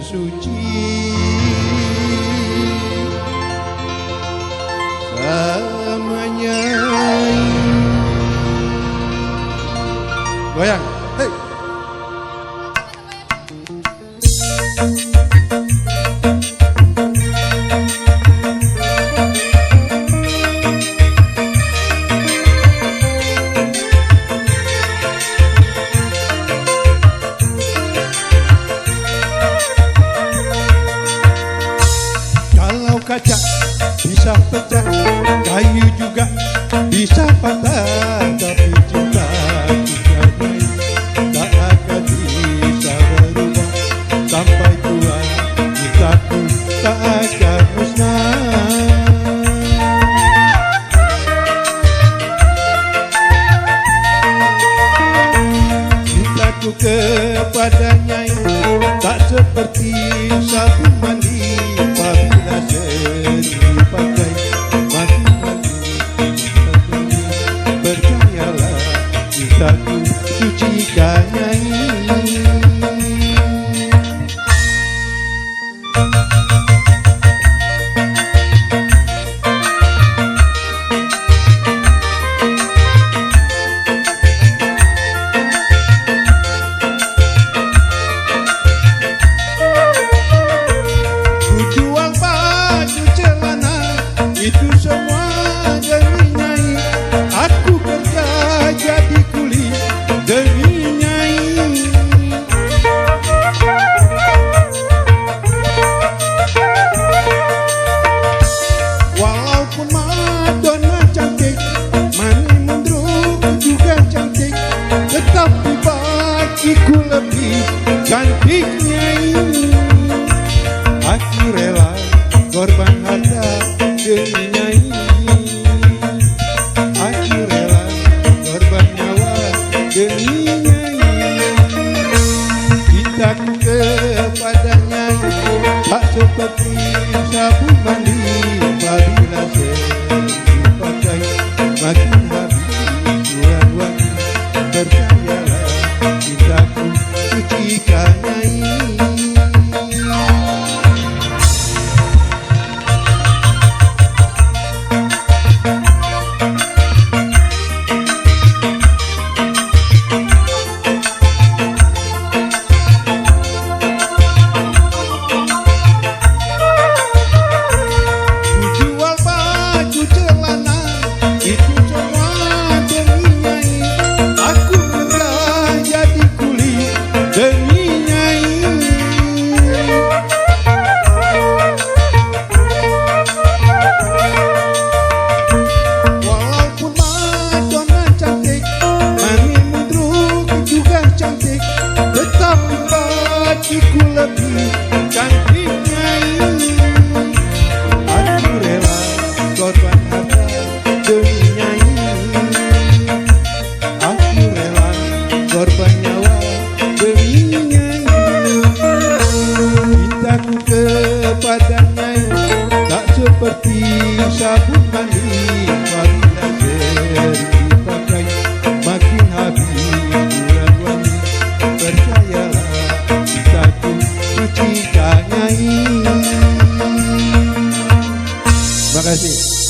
suci sama Nyai. Goyang, hei. Kalau kaca bisa pecah, kayu juga bisa patah, tapi cinta kita tak akan bisa berubah. Sampai tua cintaku tak akan musnah. Cintaku kepadanya tak seperti sabun mandi, apabila sering dipakai mati-mati. Percayalah cintaku sucikan Nyai. Itu semua demi Nyai, aku kerja jadi kuli demi Nyai. Walaupun Madonna cantik, Mani Mundruk juga cantik, tetapi bagiku lebih cantik Nyai. Aku rela korban harta demi Nyai, aku rela korban nyawa demi Nyai. Cintaku kepada Nyai tak seperti sabun mandi, apabila sering dipakai makin habis wangi. Percayalah cintaku sucikan Nyai. Bagiku lebih cantik Nyai. Aku rela korban harta demi Nyai, aku rela korban nyawa demi Nyai. Cintaku kepada Nyai tak seperti sabun mandi, apabila sering dipakai makin habis wangi. Percayalah cintaku sucikan Nyai. Terima kasih.